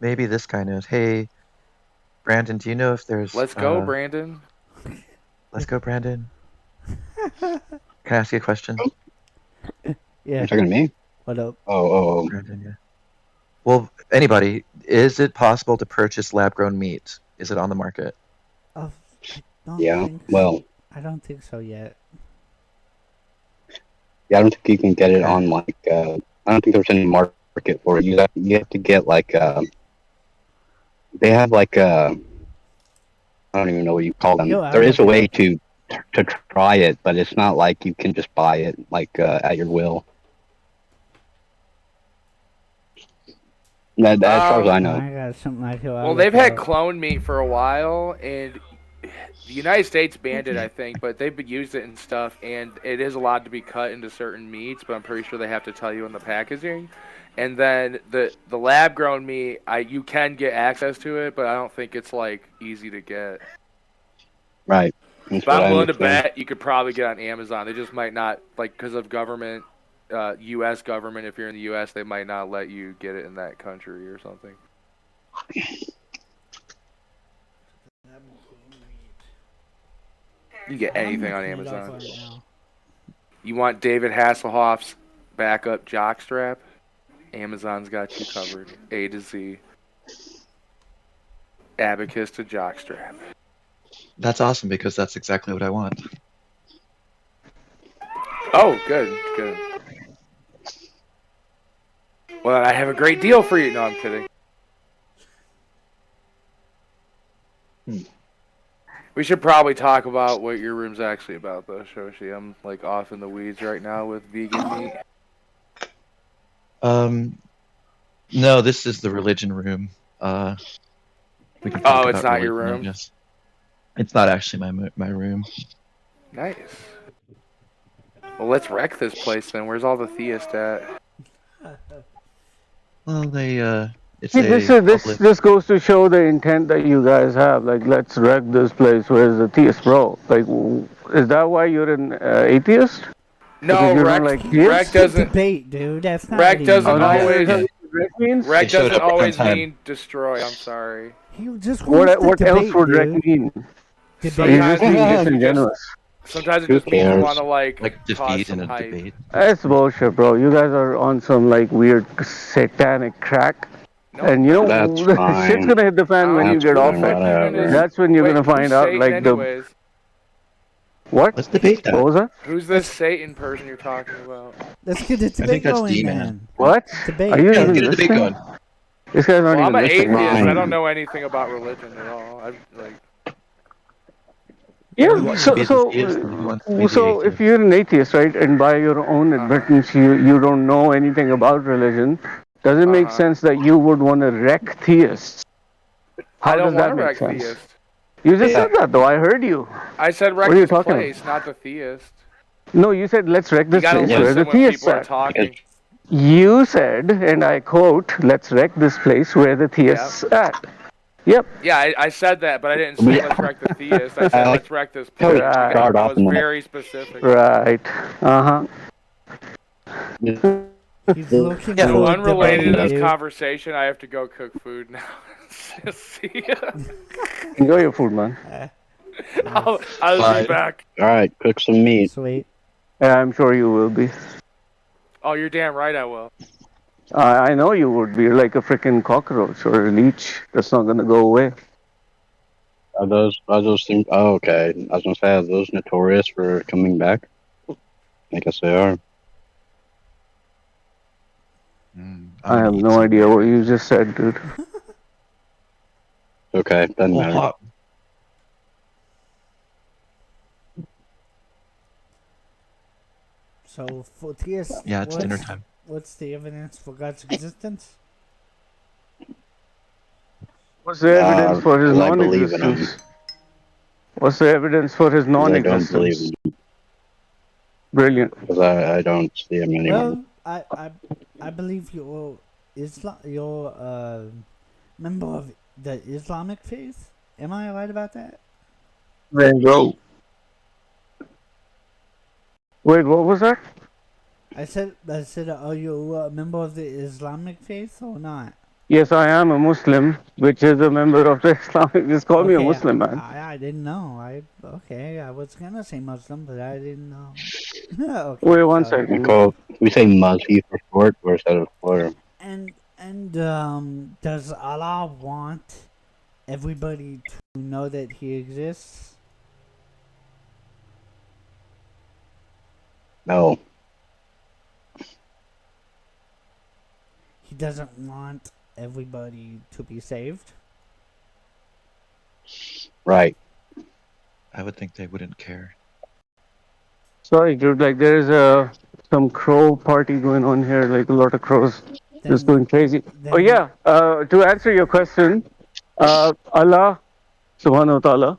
maybe this guy knows. Hey, Brandon, do you know if there's Let's go, Brandon. let's go, Brandon. Can I ask you a question? Yeah. You're talking to me? What up? Oh. Brandon, yeah. Well, anybody, is it possible to purchase lab-grown meat? Is it on the market? Oh, I don't Yeah. think. Well, I don't think so yet. yeah, I don't think you can get it Okay. on like. I don't think there's any market for it. You have to get like. They have like I don't even know what you call them. Yo, I'll There is look a it way up. to try it, but it's not like you can just buy it like at your will. As far as I know. I got something like that. Well, they've had clone meat for a while, and the United States banned it, I think, but they've used it and stuff, and it is allowed to be cut into certain meats, but I'm pretty sure they have to tell you in the packaging. And then the lab grown meat, you can get access to it, but I don't think it's like easy to get. Right. That's But what I'm I willing to understand. bet you could probably get on Amazon. They just might not, like, because of government, U.S. government. If you're in the U.S., they might not let you get it in that country or something. You can get anything on Amazon. You want David Hasselhoff's backup jockstrap? Amazon's got you covered. A to Z. Abacus to jockstrap. That's awesome because that's exactly what I want. Oh, good, good. Well, I have a great deal for you. No, I'm kidding. We should probably talk about what your room's actually about, though, Shoshi. I'm like off in the weeds right now with vegan meat. No, this is the religion room. We can talk Oh, it's about not your religion, I room? guess. It's not actually my room. Nice. Well, let's wreck this place then. Where's all the theists at? Well, it's See, a public. this goes to show the intent that you guys have. Like, let's wreck this place. Where's the theist, bro? Like, is that why you're an atheist? Because No, you don't like theists? Wreck doesn't. Debate, dude. That's not Wreck what he doesn't Oh, means. that always. is wreck means? Wreck It showed doesn't up right on always time. mean destroy. I'm sorry. He just wants to What else debate, would wreck dude. mean? Are Debate. you just being Sometimes disingenuous? Sometimes it Who just means you cares? want to like cause Defeat some in a hype. debate. That's bullshit, bro. You guys are on some like weird satanic crack. No, And you know, That's shit's fine. gonna hit the fan when you That's get off fine. it. Whatever. That's when you're Wait, gonna who's find out, Satan like, anyways? What? Let's debate that. What was that? Who's this Satan person you're talking about? Let's get the I think debate that's going, D-Man. man. What? Debate. Are you Yeah, let's even get a debate listening? going. This guy's not Well, I'm even an listening. atheist. Fine. I don't know anything about religion at all. Yeah, He wants to be the theist and he wants to be the so if atheist. you're an atheist, right, and by your own admittance you don't know anything about religion, does it make sense that you would want to wreck theists? How I don't does want that to make wreck sense? theists. You just said that though. I heard you. I said wreck What are you this talking place, about? not the theist. No, you said let's wreck You this gotta place where listen the when theists people are are. talking. You said, and I quote, "Let's wreck this place where the theists at." Yep. Yeah, I said that, but I didn't say let's wreck the theist. I said let's wreck this place. Right. I was very specific. Right. He's looking So for unrelated to debate, this dude. conversation, I have to go cook food now. See ya. Enjoy your food, man. I'll be back. All right, cook some meat. Sweet. Yeah, I'm sure you will be. Oh, you're damn right I will. I know you would be. You're like a freaking cockroach or a leech. That's not gonna go away. Are those things? Oh, okay. I was gonna say, are those notorious for coming back? I guess they are. I have no idea what you just said, dude. Okay, doesn't matter. So for theists, Yeah, it's dinner time. What's the evidence for God's existence? What's the evidence for his I believe in him. non-existence? What's the evidence for his I don't believe non-existence? in him. Brilliant. Because I don't see him anymore. Well, I believe you're member of the Islamic faith. Am I right about that? Rainbow. Wait, what was that? I said, are you a member of the Islamic faith or not? Yes, I am a Muslim, which is a member of the Islamic. Just call me a Okay, Muslim, man. I didn't know. I was gonna say Muslim, but I didn't know. Okay, Wait one sorry. We second. call we say Muzzy for short or instead of for And does Allah want everybody to know that He exists? no. He doesn't want everybody to be saved. Right. I would think they wouldn't care. Sorry, dude. Like there is some crow party going on here. Like a lot of crows just Then, going crazy. Oh then yeah. To answer your question, Allah Subhanahu wa Taala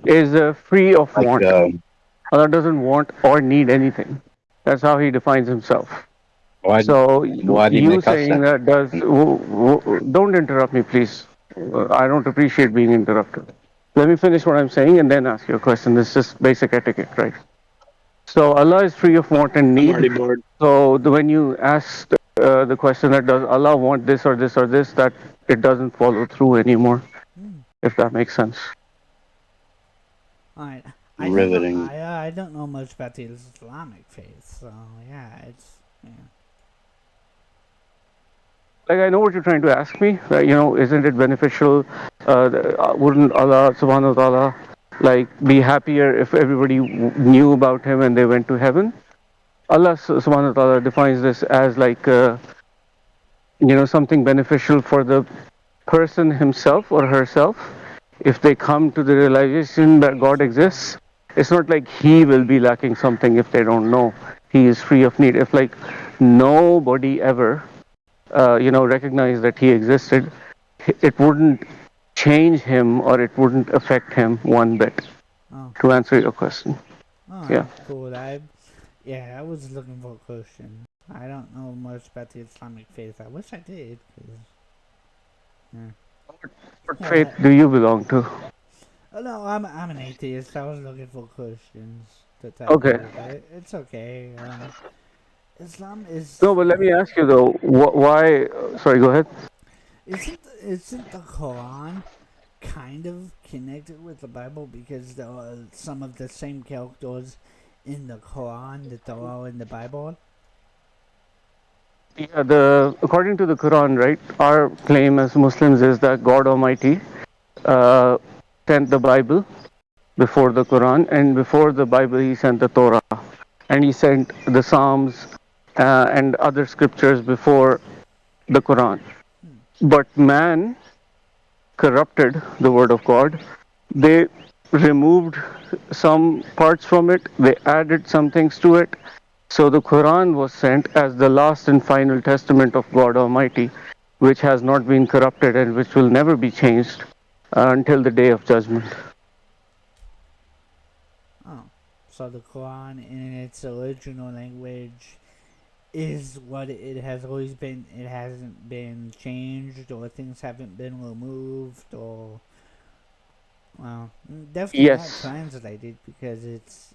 is free of Like want. Allah doesn't want or need anything. That's how He defines Himself. why So why do you you make us saying that don't interrupt me, please. I don't appreciate being interrupted. Let me finish what I'm saying and then ask you a question. This is basic etiquette, right? So Allah is free of want and I'm need. already bored. So when you ask the question that does Allah want this or this or this, that it doesn't follow through anymore, if that makes sense. alright. riveting? I don't know much about the Islamic faith, so yeah, yeah. Like I know what you're trying to ask me. Isn't it beneficial? Wouldn't Allah Subhanahu wa Taala like be happier if everybody knew about Him and they went to heaven? Allah Subhanahu wa Taala defines this as like something beneficial for the person himself or herself if they come to the realization that God exists. It's not like He will be lacking something if they don't know He is free of need. If like nobody ever recognized that He existed, it wouldn't change Him or it wouldn't affect Him one bit. Oh, To answer your question, yeah. cool. I was looking for a question. I don't know much about the Islamic faith. I wish I did. What faith do you belong to? Oh no, I'm an atheist. I was looking for questions to type Okay. here, but it's okay. Islam is No, but let me ask you though, why? Sorry, go ahead. isn't the Quran kind of connected with the Bible because there are some of the same characters in the Quran that there are in the Bible? Yeah, according to the Quran, right? Our claim as Muslims is that God Almighty uh, sent the Bible before the Quran, and before the Bible, He sent the Torah, and He sent the Psalms and other scriptures before the Quran. But man corrupted the Word of God. They removed some parts from it. They added some things to it. So the Quran was sent as the last and final testament of God Almighty, which has not been corrupted and which will never be changed until the day of judgment. Oh, so the Quran in its original language is what it has always been. It hasn't been changed, or things haven't been removed, or well, definitely not Yes. translated because it's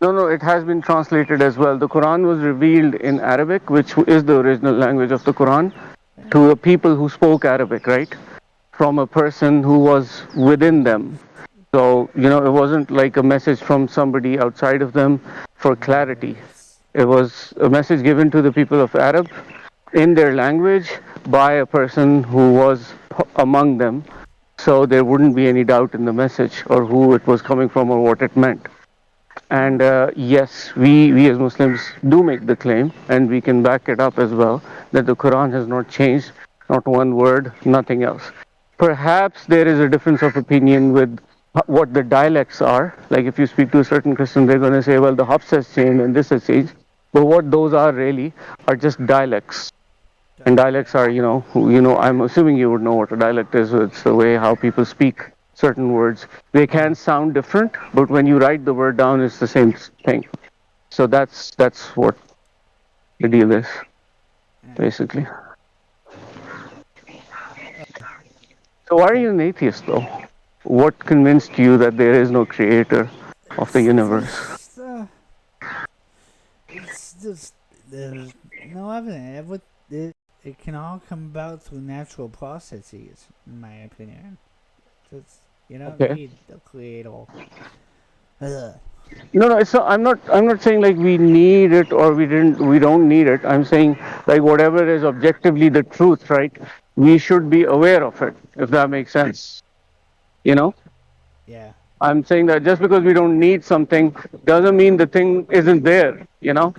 No, it has been translated as well. The Quran was revealed in Arabic, which is the original language of the Quran, to the people who spoke Arabic, right? From a person who was within them. So, it wasn't like a message from somebody outside of them for clarity. It was a message given to the people of Arab in their language by a person who was among them. So there wouldn't be any doubt in the message or who it was coming from or what it meant. And yes, we as Muslims do make the claim, and we can back it up as well, that the Quran has not changed, not one word, nothing else. Perhaps there is a difference of opinion with what the dialects are. Like if you speak to a certain Christian, they're going to say, well, the Hafs has changed and this has changed. But what those are really are just dialects. And dialects are, I'm assuming you would know what a dialect is. It's the way how people speak certain words. They can sound different, but when you write the word down, it's the same thing. So that's what the deal is, basically. So why are you an atheist, though? What convinced you that there is no creator of the universe? It's just there's no evidence. it can all come about through natural processes, in my opinion. Just you don't Okay. need the creator. Ugh. No, it's not, I'm not saying like we need it or we don't need it. I'm saying like whatever is objectively the truth, right? We should be aware of it, if that makes sense. You know? Yeah. I'm saying that just because we don't need something doesn't mean the thing isn't there, you know?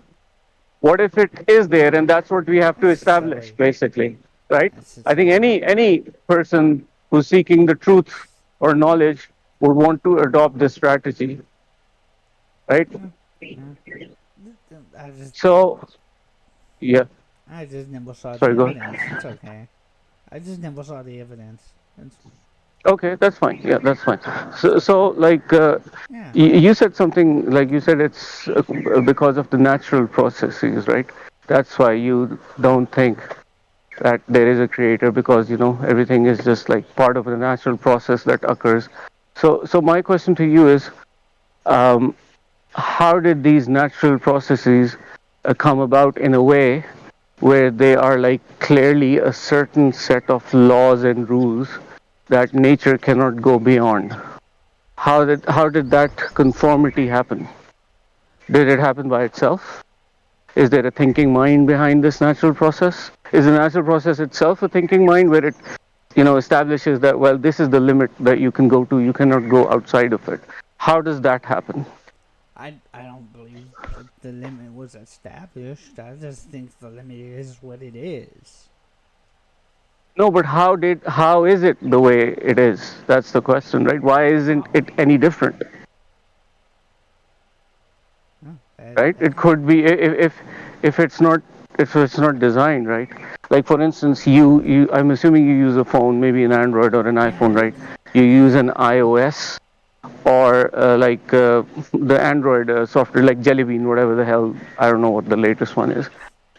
What if it is there and that's what we have to That's establish silly. basically, right? That's just I think silly. any person who's seeking the truth or knowledge would want to adopt this strategy, right? Yeah. I just So, yeah, I just never saw sorry, the go ahead. evidence. It's okay. I just never saw the evidence. It's, Okay, that's fine. Yeah, that's fine. So like, yeah. you said something like you said it's because of the natural processes, right? That's why you don't think that there is a creator because everything is just like part of the natural process that occurs. So my question to you is, um, how did these natural processes come about in a way where they are like clearly a certain set of laws and rules that nature cannot go beyond? How did that conformity happen? Did it happen by itself? Is there a thinking mind behind this natural process? Is the natural process itself a thinking mind where it establishes that, well, this is the limit that you can go to, you cannot go outside of it? How does that happen? I don't believe that the limit was established. I just think the limit is what it is. No, but how is it the way it is? That's the question, right? Why isn't How? it any different? No, Right? It could be if it's not designed right. Like for instance, you I'm assuming you use a phone, maybe an Android or an iPhone, yeah. right? You use an iOS or the Android software like Jelly Bean, whatever the hell. I don't know what the latest one is.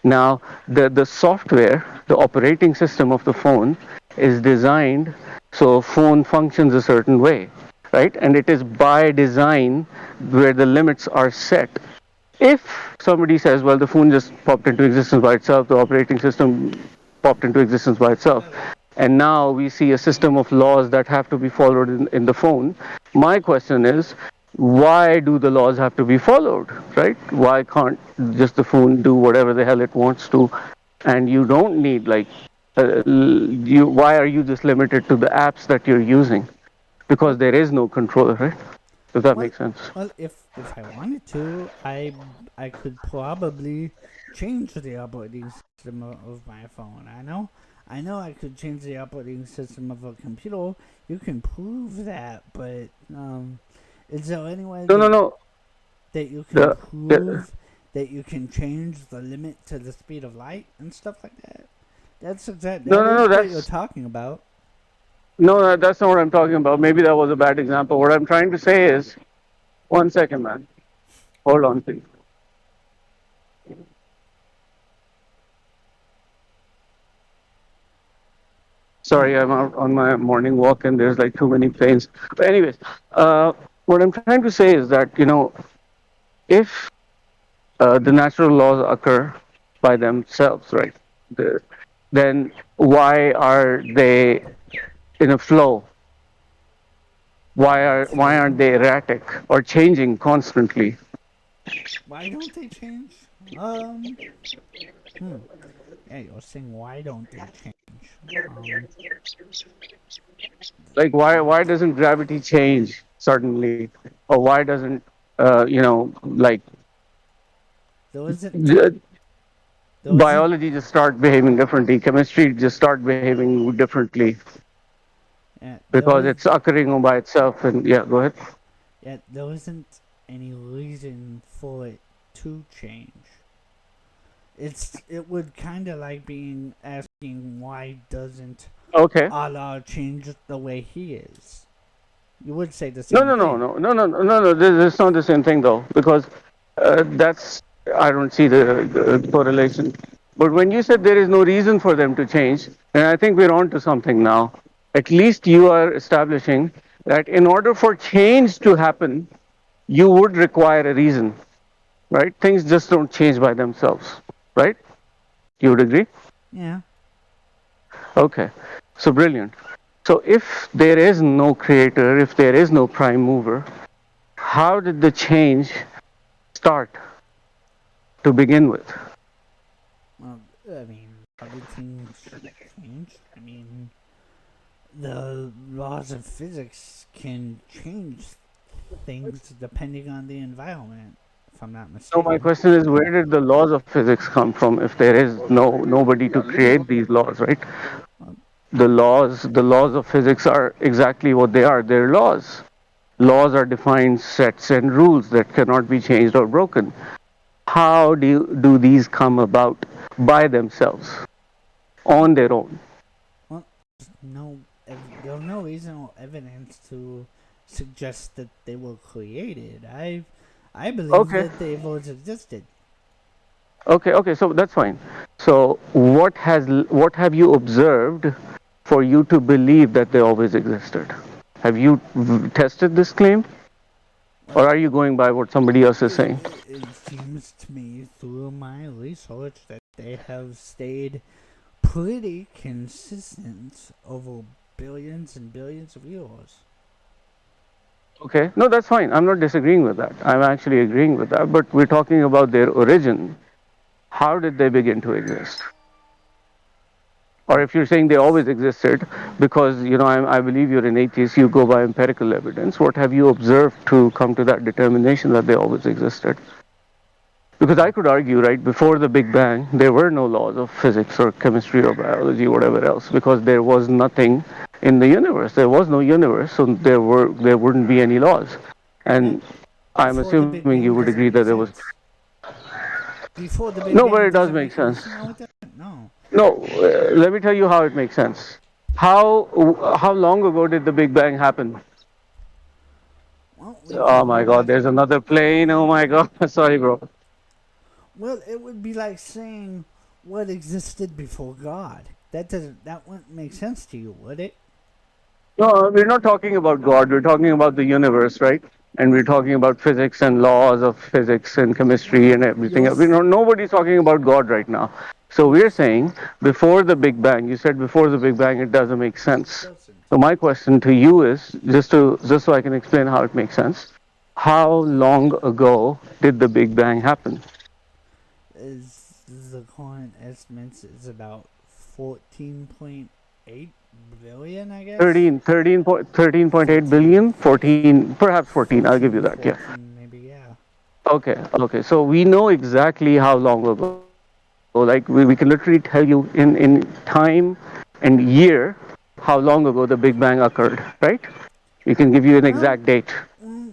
Now, the software, the operating system of the phone is designed so phone functions a certain way, right? And it is by design where the limits are set. If somebody says, well, the phone just popped into existence by itself, the operating system popped into existence by itself, and now we see a system of laws that have to be followed in the phone, my question is, why do the laws have to be followed, right? Why can't just the phone do whatever the hell it wants to, and you don't need like, why are you just limited to the apps that you're using? Because Well, there is no control, right? Does that well, make sense? well. If I wanted to, I could probably change the operating system of my phone. I know I could change the operating system of a computer. You can prove that, but is there any way No, no, no. that you can The, the prove that you can change the limit to the speed of light and stuff like that? no, That no, no. is what you're That's talking about. no, that's not what I'm talking about. Maybe that was a bad example. What I'm trying to say is, one second, man. Hold on, please. Sorry, I'm out on my morning walk and there's like too many planes. But anyways, what I'm trying to say is that if the natural laws occur by themselves, right? The, then why are they in a flow? Why aren't they erratic or changing constantly? Why don't they change? Um, hmm. Yeah, you're saying why don't they change? Um, Like why doesn't gravity change suddenly, or why doesn't like there isn't uh, there isn't biology just start behaving differently, chemistry just start behaving differently there because is it's occurring by itself? And yeah, go ahead. there isn't any reason for it to change. It would kind of like being asking why doesn't Okay. Allah change the way He is. You would say the No, same no, no, thing. no, no, no, no, no. This is not the same thing though, because that's I don't see the correlation. But when you said there is no reason for them to change, then I think we're on to something now. At least you are establishing that in order for change to happen, you would require a reason, right? Things just don't change by themselves, right? You would agree? Yeah, Okay, so brilliant. So if there is no creator, if there is no prime mover, how did the change start to begin with? Well, I mean, how did things change? I mean, the laws of physics can change things depending on the environment, if I'm not So my mistaken. question is, where did the laws of physics come from if there is nobody to create these laws, right? Well, The laws of physics are exactly what they are. They're laws. Laws are defined sets and rules that cannot be changed or broken. How do these come about by themselves, on their own? well, there's no reason or evidence to suggest that they were created. I believe Okay, that they've always existed. okay, so that's fine. So what have you observed for you to believe that they always existed? Have you tested this claim, Well, or are you going by what somebody else is saying? it seems to me through my research that they have stayed pretty consistent over billions and billions of years. Okay, no, that's fine. I'm not disagreeing with that. I'm actually agreeing with that. But we're talking about their origin. How did they begin to exist? Or if you're saying they always existed, because I believe you're an atheist, you go by empirical evidence. What have you observed to come to that determination that they always existed? Because I could argue, right, before the Big Bang, there were no laws of physics or chemistry or biology, whatever else, because there was nothing in the universe. There was no universe, so there wouldn't be any laws. Well, And I'm before the assuming Big you Bang would doesn't agree make that there was. sense. Before the Big No, but Bang it does doesn't make make any sense. sense. No, it doesn't. No. No, let me tell you how it makes sense. How long ago did the Big Bang happen? Well, we Oh can my go God, back. there's another plane. Oh my God, sorry, bro. Well, it would be like saying what existed before God. That wouldn't make sense to you, would it? No, we're not talking about God. We're talking about the universe, right? And we're talking about physics and laws of physics and chemistry Well, and everything. you'll Nobody's talking about God right now. So you'll we're saying before the Big Bang. You said before the Big Bang, it doesn't make sense. doesn't. So my question to you is just so I can explain how it makes sense. How long ago did the Big Bang happen? Is the current estimates is about 14.8 billion, I guess. 13.8 14, billion, 14, perhaps 14. I'll give you 14, that. Yeah. 14, maybe, yeah. Okay. So we know exactly how long ago. Like we can literally tell you in time and year how long ago the Big Bang occurred, right? We can give you an Well, exact date,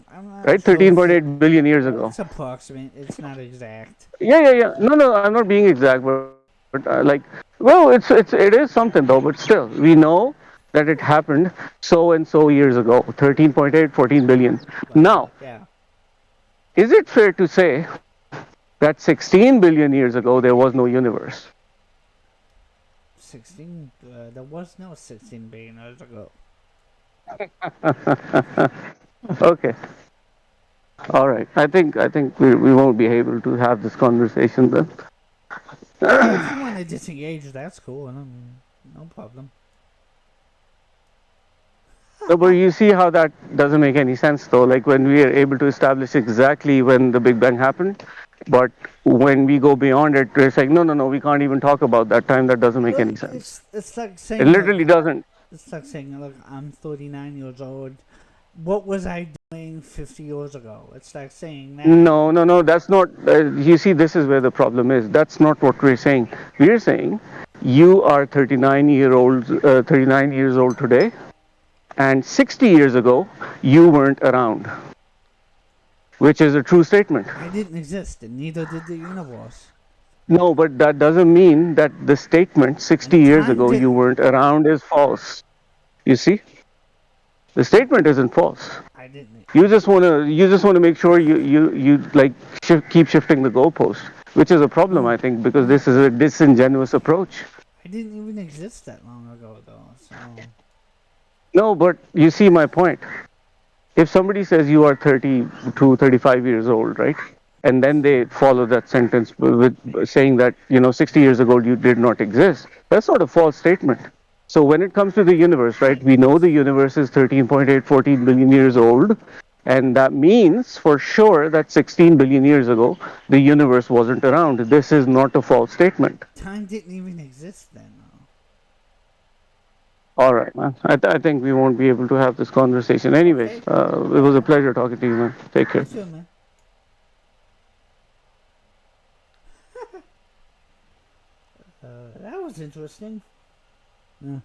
I'm not right? sure if it. 13.8 billion years ago. It's approximate. It's not exact. Yeah. No, I'm not being exact, but well, it is something though. But still, we know that it happened so and so years ago, 13.8, 14 billion. Well, Now, yeah. is it fair to say that 16 billion years ago there was no universe? 16. There was no 16 billion years ago. Okay. All right. I think we won't be able to have this conversation then. Well, if you want to disengage, that's cool. I mean, no problem. No, but you see how that doesn't make any sense though. Like when we are able to establish exactly when the Big Bang happened, but when we go beyond it, we're saying no, we can't even talk about that time. That doesn't make Well, any sense. it's like It saying, look, literally doesn't. it's like saying, look, I'm 39 years old. What was I doing 50 years ago? It's like saying that. No. That's not. You see, this is where the problem is. That's not what we're saying. We're saying you are 39 years old today, and 60 years ago you weren't around, which is a true statement. I didn't exist, and neither did the universe. No, but that doesn't mean that the statement 60 And years time ago you didn't. weren't around is false. You see, the statement isn't false. I didn't. You just want to make sure you like keep shifting the goalpost, which is a problem Well, I think because well, this is a disingenuous approach. I didn't even exist that long ago, though. So No, but you see my point. If somebody says you are 30 to 35 years old, right? And then they follow that sentence with saying that 60 years ago you did not exist. That's not a false statement. So when it comes to the universe, right, we know the universe is 13.8, 14 billion years old. And that means for sure that 16 billion years ago, the universe wasn't around. This is not a false statement. Time didn't even exist then, though. All right, man. I think we won't be able to have this conversation. Anyways, Okay. it was a pleasure talking to you, man. Take care. You too, man. That was interesting. Yeah.